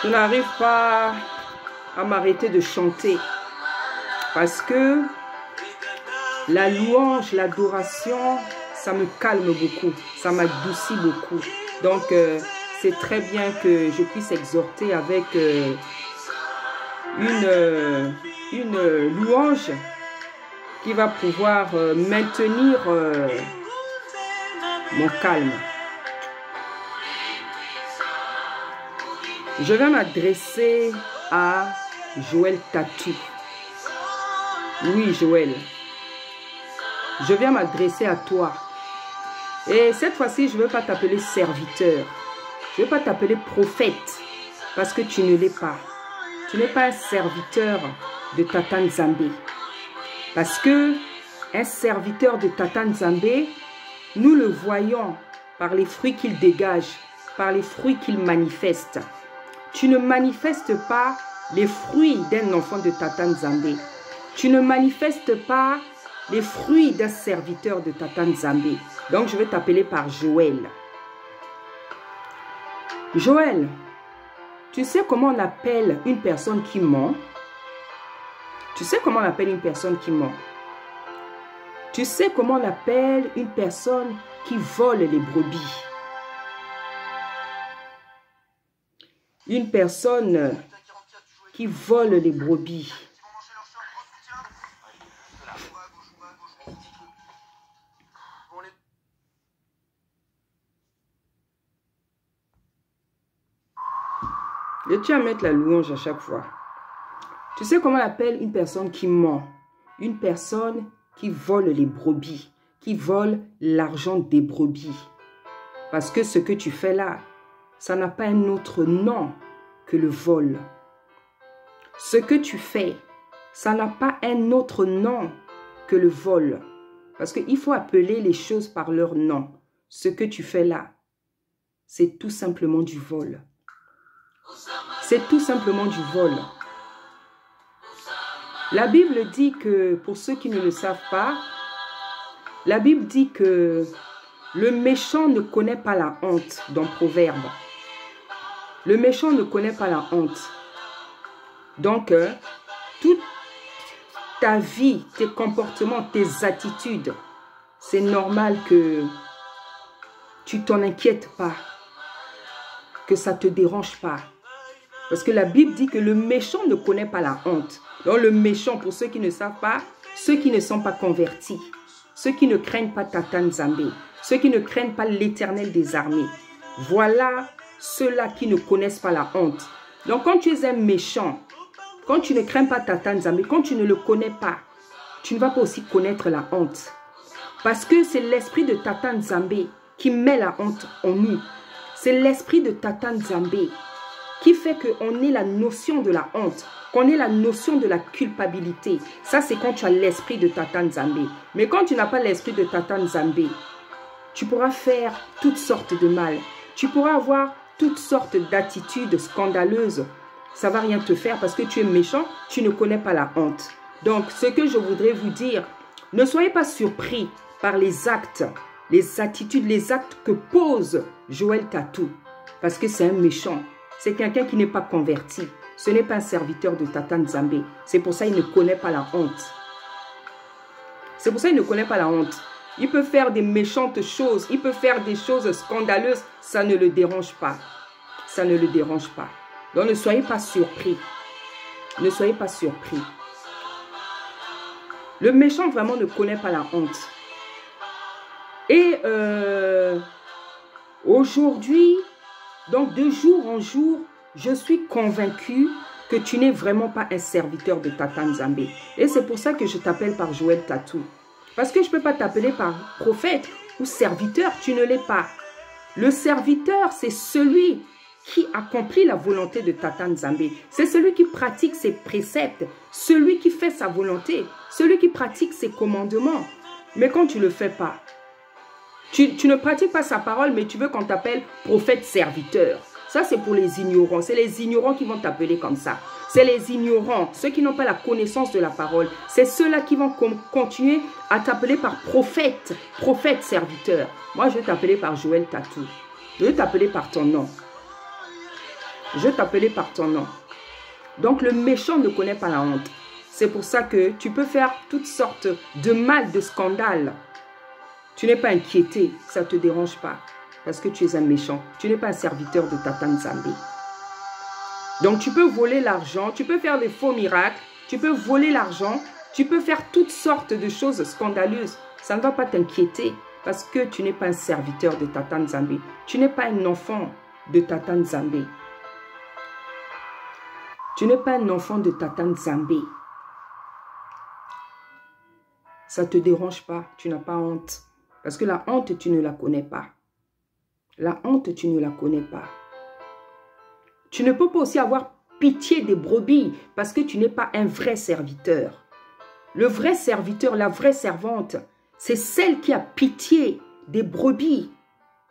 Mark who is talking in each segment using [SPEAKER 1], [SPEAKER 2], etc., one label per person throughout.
[SPEAKER 1] Je n'arrive pas à m'arrêter de chanter parce que la louange, l'adoration, ça me calme beaucoup, ça m'adoucit beaucoup. Donc, c'est très bien que je puisse exhorter avec une louange qui va pouvoir maintenir mon calme. Je vais m'adresser à Joël Tatou. Oui, Joël. Je viens m'adresser à toi. Et cette fois-ci, je ne veux pas t'appeler serviteur. Je ne veux pas t'appeler prophète. Parce que tu ne l'es pas. Tu n'es pas un serviteur de Tata Nzambe. Parce que un serviteur de Tata Nzambe, nous le voyons par les fruits qu'il dégage, par les fruits qu'il manifeste. Tu ne manifestes pas les fruits d'un enfant de Tata Nzambe. Tu ne manifestes pas les fruits d'un serviteur de Tata Nzambe. Donc, je vais t'appeler par Joël. Joël, tu sais comment on appelle une personne qui ment? Tu sais comment on appelle une personne qui ment? Tu sais comment on appelle une personne qui vole les brebis? Une personne qui vole les brebis. Et tu vas mettre la louange à chaque fois. Tu sais comment on appelle une personne qui ment? Une personne qui vole les brebis, qui vole l'argent des brebis. Parce que ce que tu fais là, ça n'a pas un autre nom que le vol. Ce que tu fais, ça n'a pas un autre nom que le vol. Parce qu'il faut appeler les choses par leur nom. Ce que tu fais là, c'est tout simplement du vol. C'est tout simplement du vol. La Bible dit que, pour ceux qui ne le savent pas, la Bible dit que le méchant ne connaît pas la honte dans Proverbe. Le méchant ne connaît pas la honte. Donc, toute ta vie, tes comportements, tes attitudes, c'est normal que tu t'en inquiètes pas, que ça ne te dérange pas. Parce que la Bible dit que le méchant ne connaît pas la honte. Donc le méchant, pour ceux qui ne savent pas, ceux qui ne sont pas convertis, ceux qui ne craignent pas Tata Nzambe, ceux qui ne craignent pas l'Éternel des armées. Voilà ceux-là qui ne connaissent pas la honte. Donc quand tu es un méchant, quand tu ne crains pas Tata Nzambe, quand tu ne le connais pas, tu ne vas pas aussi connaître la honte. Parce que c'est l'esprit de Tata Nzambe qui met la honte en nous. C'est l'esprit de Tata Nzambe qui fait qu'on ait la notion de la honte, qu'on ait la notion de la culpabilité. Ça, c'est quand tu as l'esprit de Tata Nzambe. Mais quand tu n'as pas l'esprit de Tata Nzambe, tu pourras faire toutes sortes de mal. Tu pourras avoir toutes sortes d'attitudes scandaleuses. Ça ne va rien te faire parce que tu es méchant, tu ne connais pas la honte. Donc, ce que je voudrais vous dire, ne soyez pas surpris par les actes, les attitudes, les actes que pose Joël Tatou. Parce que c'est un méchant. C'est quelqu'un qui n'est pas converti. Ce n'est pas un serviteur de Tata Nzambe. C'est pour ça qu'il ne connaît pas la honte. C'est pour ça qu'il ne connaît pas la honte. Il peut faire des méchantes choses. Il peut faire des choses scandaleuses. Ça ne le dérange pas. Ça ne le dérange pas. Donc ne soyez pas surpris. Ne soyez pas surpris. Le méchant vraiment ne connaît pas la honte. Et aujourd'hui, donc de jour en jour, je suis convaincue que tu n'es vraiment pas un serviteur de Tata Nzambe. Et c'est pour ça que je t'appelle par Joël Tatou. Parce que je ne peux pas t'appeler par prophète ou serviteur, tu ne l'es pas. Le serviteur, c'est celui qui accomplit la volonté de Tata Nzambe. C'est celui qui pratique ses préceptes, celui qui fait sa volonté, celui qui pratique ses commandements. Mais quand tu ne le fais pas, tu ne pratiques pas sa parole, mais tu veux qu'on t'appelle prophète serviteur. Ça, c'est pour les ignorants. C'est les ignorants qui vont t'appeler comme ça. C'est les ignorants, ceux qui n'ont pas la connaissance de la parole. C'est ceux-là qui vont continuer à t'appeler par prophète, prophète serviteur. Moi, je vais t'appeler par Joël Tatou. Je vais t'appeler par ton nom. Je vais t'appeler par ton nom. Donc, le méchant ne connaît pas la honte. C'est pour ça que tu peux faire toutes sortes de mal, de scandales. Tu n'es pas inquiété, ça ne te dérange pas. Parce que tu es un méchant. Tu n'es pas un serviteur de Tata Nzambe. Donc, tu peux voler l'argent, tu peux faire des faux miracles, tu peux voler l'argent, tu peux faire toutes sortes de choses scandaleuses. Ça ne va pas t'inquiéter parce que tu n'es pas un serviteur de Tata Nzambe. Tu n'es pas un enfant de Tata Nzambe. Tu n'es pas un enfant de Tata Nzambe. Ça ne te dérange pas, tu n'as pas honte. Parce que la honte, tu ne la connais pas. La honte, tu ne la connais pas. Tu ne peux pas aussi avoir pitié des brebis parce que tu n'es pas un vrai serviteur. Le vrai serviteur, la vraie servante, c'est celle qui a pitié des brebis,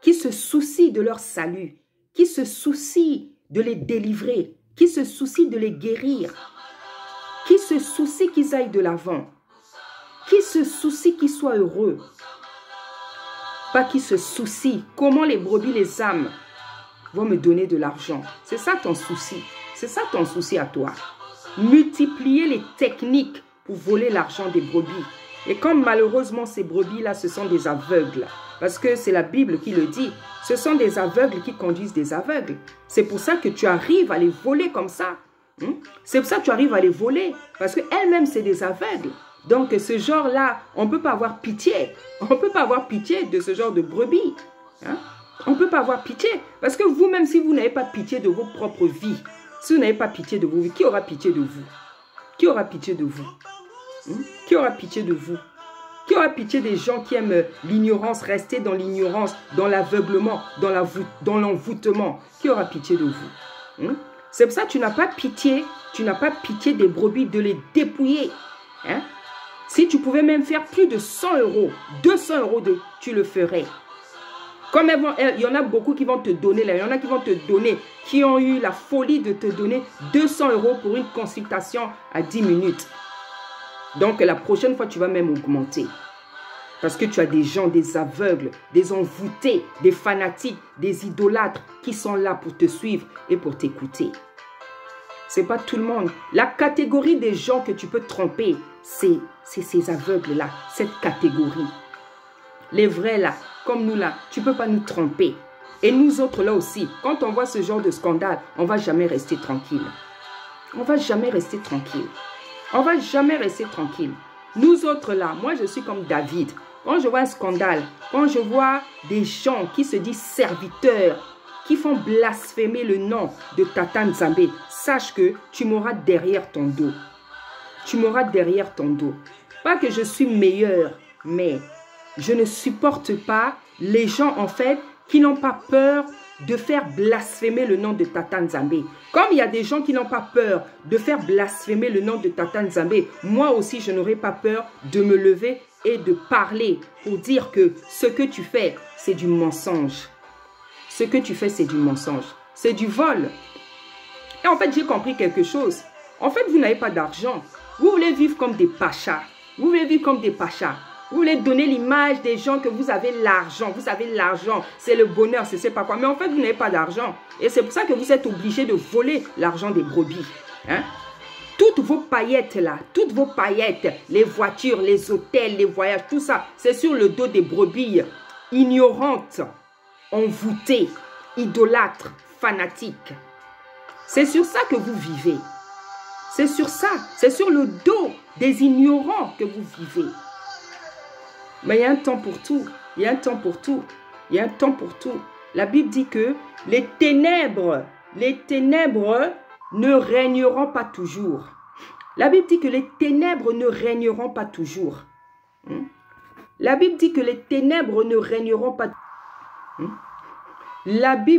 [SPEAKER 1] qui se soucie de leur salut, qui se soucie de les délivrer, qui se soucie de les guérir, qui se soucie qu'ils aillent de l'avant, qui se soucie qu'ils soient heureux. Pas qui se soucie comment les brebis, les âmes vont me donner de l'argent. C'est ça ton souci. C'est ça ton souci à toi. Multiplier les techniques pour voler l'argent des brebis. Et comme malheureusement ces brebis-là, ce sont des aveugles. Parce que c'est la Bible qui le dit. Ce sont des aveugles qui conduisent des aveugles. C'est pour ça que tu arrives à les voler comme ça. C'est pour ça que tu arrives à les voler. Parce qu'elles-mêmes, c'est des aveugles. Donc, ce genre-là, on ne peut pas avoir pitié. On ne peut pas avoir pitié de ce genre de brebis. On ne peut pas avoir pitié. Parce que vous-même, si vous n'avez pas pitié de vos propres vies, si vous n'avez pas pitié de vos vies, qui aura pitié de vous? Qui aura pitié de vous? Qui aura pitié de vous? Qui aura pitié des gens qui aiment l'ignorance, rester dans l'ignorance, dans l'aveuglement, dans l'envoûtement? Qui aura pitié de vous? C'est pour ça que tu n'as pas pitié des brebis, de les dépouiller. Si tu pouvais même faire plus de 100 €, 200 €, tu le ferais. Comme il y en a beaucoup qui vont te donner, là, il y en a qui vont te donner, qui ont eu la folie de te donner 200 € pour une consultation à 10 minutes. Donc la prochaine fois, tu vas même augmenter. Parce que tu as des gens, des aveugles, des envoûtés, des fanatiques, des idolâtres qui sont là pour te suivre et pour t'écouter. Ce n'est pas tout le monde. La catégorie des gens que tu peux tromper, c'est ces aveugles-là, cette catégorie. Les vrais là, comme nous là, tu ne peux pas nous tromper. Et nous autres là aussi, quand on voit ce genre de scandale, on ne va jamais rester tranquille. On ne va jamais rester tranquille. On ne va jamais rester tranquille. Nous autres là, moi je suis comme David. Quand je vois un scandale, quand je vois des gens qui se disent serviteurs, qui font blasphémer le nom de Tata Nzambe, sache que tu m'auras derrière ton dos. Tu m'auras derrière ton dos. Pas que je suis meilleur, mais je ne supporte pas les gens, en fait, qui n'ont pas peur de faire blasphémer le nom de Tata Nzambe. Comme il y a des gens qui n'ont pas peur de faire blasphémer le nom de Tata Nzambe, moi aussi, je n'aurais pas peur de me lever et de parler pour dire que ce que tu fais, c'est du mensonge. Ce que tu fais, c'est du mensonge. C'est du vol. Et en fait, j'ai compris quelque chose. En fait, vous n'avez pas d'argent. Vous voulez vivre comme des pachas. Vous voulez vivre comme des pachas. Vous voulez donner l'image des gens que vous avez l'argent. Vous avez l'argent. C'est le bonheur, c'est sais pas quoi. Mais en fait, vous n'avez pas d'argent. Et c'est pour ça que vous êtes obligé de voler l'argent des brebis. Hein? Toutes vos paillettes là, toutes vos paillettes, les voitures, les hôtels, les voyages, tout ça, c'est sur le dos des brebis ignorantes, envoûtées, idolâtres, fanatiques. C'est sur ça que vous vivez. C'est sur ça. C'est sur le dos des ignorants que vous vivez. Mais il y a un temps pour tout. Il y a un temps pour tout. Il y a un temps pour tout. La Bible dit que les ténèbres ne régneront pas toujours. La Bible dit que les ténèbres ne régneront pas toujours. La Bible dit que les ténèbres ne régneront pas. La Bible